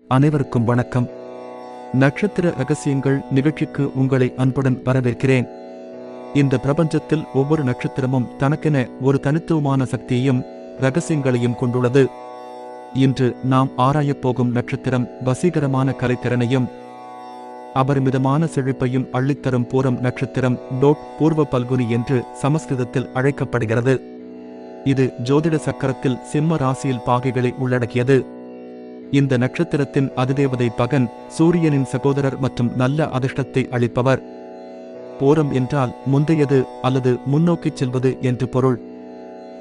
அனைவருக்கும் வணக்கம். நட்சத்திர ரகசியங்கள் நிகழ்ச்சிக்கு உங்களை அன்புடன் வரவேற்கிறேன். இந்த பிரபஞ்சத்தில் ஒவ்வொரு நட்சத்திரமும் தனக்கென ஒரு தனித்துவமான சக்தியையும் ரகசியங்களையும் கொண்டுள்ளது. இன்று நாம் ஆராயப் போகும் நட்சத்திரம் வசீகரமான கலைத்திறனையும் அபரிமிதமான செழிப்பையும் அள்ளித்தரும் பூரம் நட்சத்திரம். பூர்வ பல்குனி என்று சமஸ்கிருதத்தில் அழைக்கப்படுகிறது. இது ஜோதிட சக்கரத்தில் சிம்ம ராசியில் பாகைகளை உள்ளடக்கியது. இந்த நட்சத்திரத்தின் அதிதேவதை பகன், சூரியனின் சகோதரர் மற்றும் நல்ல அதிர்ஷ்டத்தை அளிப்பவர். பூரம் என்றால் முந்தையது அல்லது முன்னோக்கிச் செல்வது என்று பொருள்.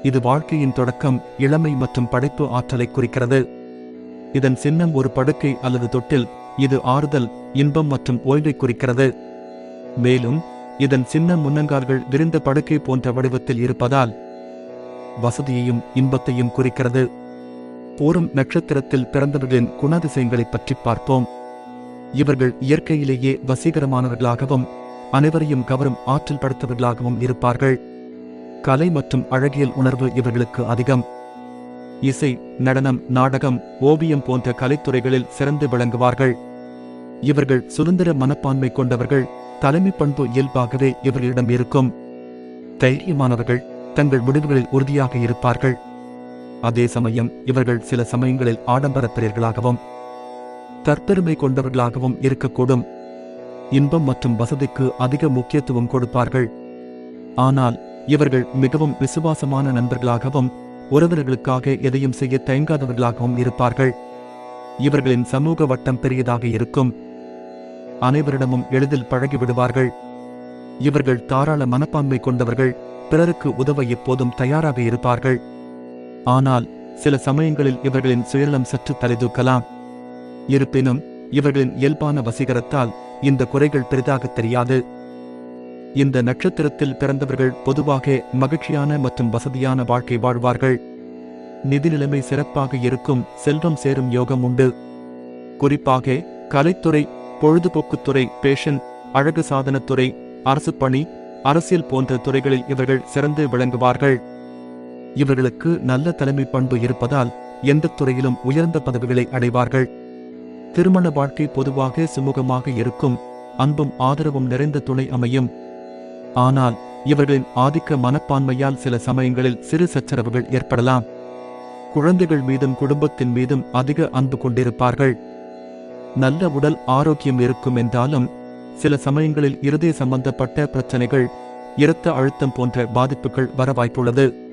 இது வாழ்க்கையின் தொடக்கம், இளமை மற்றும் படைப்பு ஆற்றலை குறிக்கிறது. இதன் சின்னம் ஒரு படுக்கை அல்லது தொட்டில். இது ஆறுதல், இன்பம் மற்றும் ஓய்வை குறிக்கிறது. மேலும் இதன் சின்னம் முன்னங்கால்கள் விரிந்த படுக்கை போன்ற வடிவத்தில் இருப்பதால் வசதியையும் இன்பத்தையும் குறிக்கிறது. பூரம் நட்சத்திரத்தில் பிறந்தவர்களின் குணாதிசயங்களைப் பற்றி பார்ப்போம். இவர்கள் இயற்கையிலேயே வசீகரமானவர்களாகவும் அனைவரையும் கவரும் ஆற்றல் படுத்தவர்களாகவும் இருப்பார்கள். கலை மற்றும் அழகியல் உணர்வு இவர்களுக்கு அதிகம். இசை, நடனம், நாடகம், ஓவியம் போன்ற கலைத்துறைகளில் சிறந்து விளங்குவார்கள். இவர்கள் சுதந்திர மனப்பான்மை கொண்டவர்கள். தலைமை பண்பு இயல்பாகவே இவர்களிடம் இருக்கும். தைரியமானவர்கள், தங்கள் முடிவுகளில் உறுதியாக இருப்பார்கள். அதே சமயம் இவர்கள் சில சமயங்களில் ஆடம்பரப் பிரியர்களாகவும் தற்பெருமை கொண்டவர்களாகவும் இருக்கக்கூடும். இன்பம் மற்றும் வசதிக்கு அதிக முக்கியத்துவம் கொடுப்பார்கள். ஆனால் இவர்கள் மிகவும் விசுவாசமான நண்பர்களாகவும் உறவினர்களுக்காக எதையும் செய்ய தயங்காதவர்களாகவும் இருப்பார்கள். இவர்களின் சமூக வட்டம் பெரியதாக இருக்கும். அனைவரிடமும் எளிதில் பழகிவிடுவார்கள். இவர்கள் தாராள மனப்பான்மை கொண்டவர்கள். பிறருக்கு உதவ எப்போதும் தயாராக இருப்பார்கள். ஆனால் சில சமயங்களில் இவர்களின் சுயநலம் சற்று தலைதூக்கலாம். இருப்பினும் இவர்களின் இயல்பான வசீகரத்தால் இந்த குறைகள் பெரிதாக தெரியாது. இந்த நட்சத்திரத்தில் பிறந்தவர்கள் பொதுவாக மகிழ்ச்சியான மற்றும் வசதியான வாழ்க்கை வாழ்வார்கள். நிதி நிலைமை சிறப்பாக இருக்கும். செல்வம் சேரும் யோகம் உண்டு. குறிப்பாக கலைத்துறை, பொழுதுபோக்குத்துறை, பேஷன், அழகு சாதனத்துறை, அரசு பணி, அரசியல் போன்ற துறைகளில் இவர்கள் சிறந்து விளங்குவார்கள். இவர்களுக்கு நல்ல தலைமை பண்பு இருப்பதால் எந்த துறையிலும் உயர்ந்த பதவிகளை அடைவார்கள். திருமண வாழ்க்கை பொதுவாக சுமூகமாக இருக்கும். அன்பும் ஆதரவும் நிறைந்த துணை அமையும். ஆனால் இவர்களின் ஆதிக்க மனப்பான்மையால் சில சமயங்களில் சிறு சச்சரவுகள் ஏற்படலாம். குழந்தைகள் மீதும் குடும்பத்தின் மீதும் அதிக அன்பு கொண்டிருப்பார்கள். நல்ல உடல் ஆரோக்கியம் இருக்கும் என்றாலும் சில சமயங்களில் இருதய சம்பந்தப்பட்ட பிரச்சனைகள், இரத்த அழுத்தம் போன்ற பாதிப்புகள் வர வாய்ப்புள்ளது.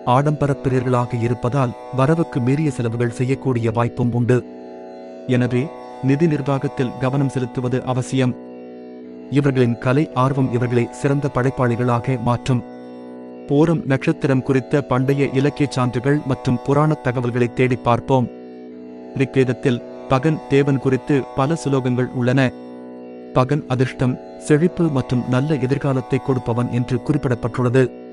ஆடம்பரப் பிரியர்களாக இருப்பதால் வரவுக்கு மீறிய செலவுகள் செய்யக்கூடிய வாய்ப்பும் உண்டு. எனவே நிதி நிர்வாகத்தில் கவனம் செலுத்துவது அவசியம். இவர்களின் கலை ஆர்வம் இவர்களை சிறந்த படைப்பாளிகளாக மாற்றும். பூரம் நட்சத்திரம் குறித்த பண்டைய இலக்கியச் சான்றுகள் மற்றும் புராணத் தகவல்களை தேடி பார்ப்போம். ரிக்வேதத்தில் பகன் தேவன் குறித்து பல சுலோகங்கள் உள்ளன. பகன் அதிர்ஷ்டம், செழிப்பு மற்றும் நல்ல எதிர்காலத்தை கொடுப்பவன் என்று குறிப்பிடப்பட்டுள்ளது.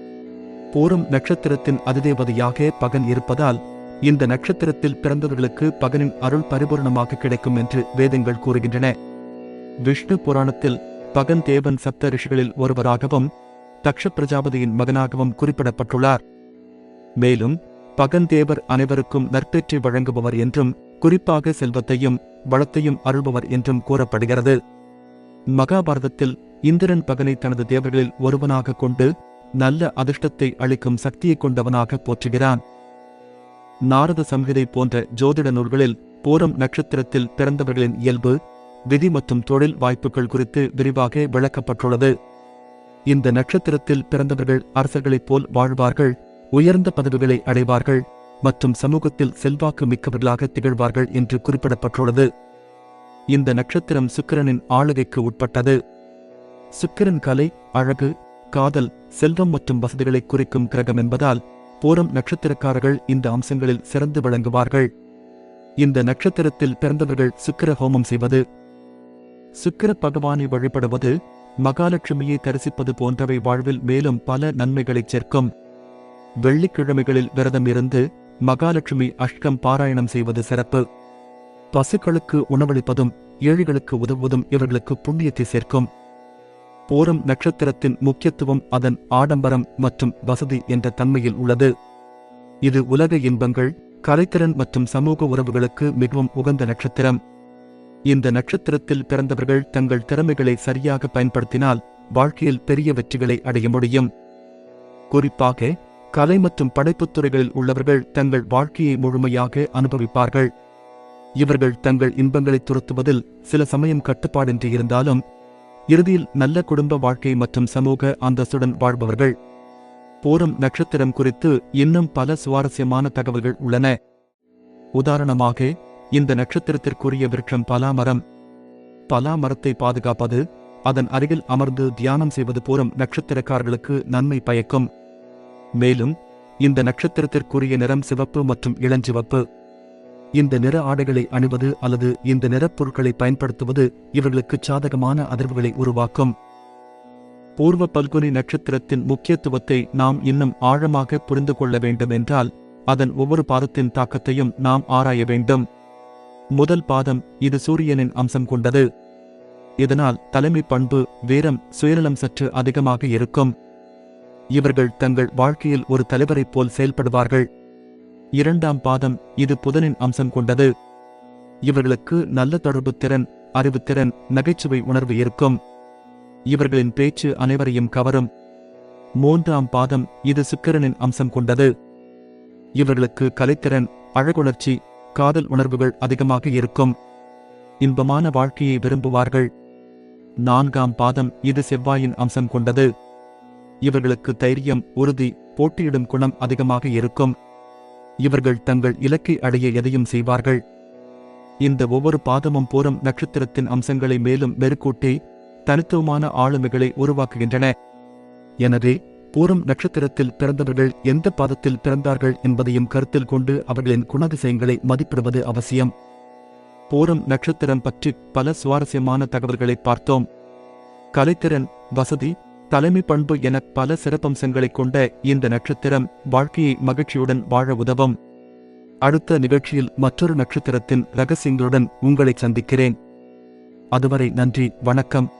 பூரம் நட்சத்திரத்தின் அதிதேவதையாக பகன் இருப்பதால் இந்த நட்சத்திரத்தில் பிறந்தவர்களுக்கு பகனின் அருள் பரிபூர்ணமாக கிடைக்கும் என்று வேதங்கள் கூறுகின்றன. விஷ்ணு புராணத்தில் பகன் தேவன் சப்த ரிஷிகளில் ஒருவராகவும் தக்ஷ பிரஜாபதியின் மகனாகவும் குறிப்பிடப்பட்டுள்ளார். மேலும் பகன் தேவர் அனைவருக்கும் நற்பேற்றை வழங்குபவர் என்றும் குறிப்பாக செல்வத்தையும் வளத்தையும் அருள்பவர் என்றும் கூறப்படுகிறது. மகாபாரதத்தில் இந்திரன் பகனை தனது தேவர்களில் ஒருவனாக கொண்டு நல்ல அதிர்ஷ்டத்தை அளிக்கும் சக்தியை கொண்டவனாக போற்றுகிறான். நாரத சம்ஹிதை போன்ற ஜோதிட நூல்களில் பூரம் நட்சத்திரத்தில் பிறந்தவர்களின் இயல்பு, விதி மற்றும் தொழில் வாய்ப்புகள் குறித்து விரிவாக விளக்கப்பட்டுள்ளது. இந்த நட்சத்திரத்தில் பிறந்தவர்கள் அரசர்களைப் போல் வாழ்வார்கள், உயர்ந்த பதவிகளை அடைவார்கள் மற்றும் சமூகத்தில் செல்வாக்கு மிக்கவர்களாக திகழ்வார்கள் என்று குறிப்பிடப்பட்டுள்ளது. இந்த நட்சத்திரம் சுக்கிரனின் ஆளுகைக்கு உட்பட்டது. சுக்கிரன் கலை, அழகு, காதல், செல்வம் மற்றும் வசதிகளை குறிக்கும் கிரகம் என்பதால் பூரம் நட்சத்திரக்காரர்கள் இந்த அம்சங்களில் சிறந்து விளங்குவார்கள். இந்த நட்சத்திரத்தில் பிறந்தவர்கள் சுக்கிர ஹோமம் செய்வது, சுக்கிர பகவானை வழிபடுவது, மகாலட்சுமியை தரிசிப்பது போன்றவை வாழ்வில் மேலும் பல நன்மைகளைச் சேர்க்கும். வெள்ளிக்கிழமைகளில் விரதம் இருந்து மகாலட்சுமி அஷ்டம் பாராயணம் செய்வது சிறப்பு. பசுக்களுக்கு உணவளிப்பதும் ஏழைகளுக்கு உதவுவதும் இவர்களுக்கு புண்ணியத்தை சேர்க்கும். பூரம் நட்சத்திரத்தின் முக்கியத்துவம் அதன் ஆடம்பரம் மற்றும் வசதி என்ற தன்மையில் உள்ளது. இது உலக இன்பங்கள், கலைத்திறன் மற்றும் சமூக உறவுகளுக்கு மிகவும் உகந்த நட்சத்திரம். இந்த நட்சத்திரத்தில் பிறந்தவர்கள் தங்கள் திறமைகளை சரியாக பயன்படுத்தினால் வாழ்க்கையில் பெரிய வெற்றிகளை அடைய முடியும். குறிப்பாக கலை மற்றும் படைப்புத் துறைகளில் உள்ளவர்கள் தங்கள் வாழ்க்கையை முழுமையாக அனுபவிப்பார்கள். இவர்கள் தங்கள் இன்பங்களை துரத்துவதில் சில சமயம் கட்டுப்பாடின்றி இருந்தாலும் இறுதியில் நல்ல குடும்ப வாழ்க்கை மற்றும் சமூக அந்தஸ்துடன் வாழ்பவர்கள். பூரம் நட்சத்திரம் குறித்து இன்னும் பல சுவாரஸ்யமான தகவல்கள் உள்ளன. உதாரணமாக, இந்த நட்சத்திரத்திற்குரிய விருட்சம் பலாமரம். பலாமரத்தை பாதுகாப்பது, அதன் அருகில் அமர்ந்து தியானம் செய்வது பூரம் நட்சத்திரக்காரர்களுக்கு நன்மை பயக்கும். மேலும் இந்த நட்சத்திரத்திற்குரிய நிறம் சிவப்பு மற்றும் இளஞ்சிவப்பு. இந்த நிற ஆடைகளை அணிவது அல்லது இந்த நிறப் பொருட்களை பயன்படுத்துவது இவர்களுக்கு சாதகமான அதிர்வுகளை உருவாக்கும். பூர்வ பல்குனி நட்சத்திரத்தின் முக்கியத்துவத்தை நாம் இன்னும் ஆழமாக புரிந்து கொள்ள வேண்டும் என்றால் அதன் ஒவ்வொரு பாதத்தின் தாக்கத்தையும் நாம் ஆராய வேண்டும். முதல் பாதம், இது சூரியனின் அம்சம் கொண்டது. இதனால் தலைமை பண்பு, வீரம், சுயநலம் சற்று அதிகமாக இருக்கும். இவர்கள் தங்கள் வாழ்க்கையில் ஒரு தலைவரைப் போல் செயல்படுவார்கள். இரண்டாம் பாதம், இது புதனின் அம்சம் கொண்டது. இவர்களுக்கு நல்ல தொடர்பு திறன், அறிவுத்திறன், நகைச்சுவை உணர்வு இருக்கும். இவர்களின் பேச்சு அனைவரையும் கவரும். மூன்றாம் பாதம், இது சுக்கிரனின் அம்சம் கொண்டது. இவர்களுக்கு கலைத்திறன், அழகுணர்ச்சி, காதல் உணர்வுகள் அதிகமாக இருக்கும். இன்பமான வாழ்க்கையை விரும்புவார்கள். நான்காம் பாதம், இது செவ்வாயின் அம்சம் கொண்டது. இவர்களுக்கு தைரியம், உறுதி, போட்டியிடும் குணம் அதிகமாக இருக்கும். இவர்கள் தங்கள் இலக்கை அடைய எதையும் செய்வார்கள். இந்த ஒவ்வொரு பாதமும் பூரம் நட்சத்திரத்தின் அம்சங்களை மேலும் மெருகூட்டி தனித்துவமான ஆளுமைகளை உருவாக்குகின்றன. எனவே பூரம் நட்சத்திரத்தில் பிறந்தவர்கள் எந்த பாதத்தில் பிறந்தார்கள் என்பதையும் கருத்தில் கொண்டு அவர்களின் குணாதிசயங்களை மதிப்பிடுவது அவசியம். பூரம் நட்சத்திரம் பற்றி பல சுவாரஸ்யமான தகவல்களை பார்த்தோம். கலைத்திறன், வசதி, தலைமை பண்பு என பல சிறப்பம்சங்களைக் கொண்ட இந்த நட்சத்திரம் வாழ்க்கையை மகிழ்ச்சியுடன் வாழ உதவும். அடுத்த நிகழ்ச்சியில் மற்றொரு நட்சத்திரத்தின் ரகசியங்களுடன் உங்களை சந்திக்கிறேன். அதுவரை நன்றி, வணக்கம்.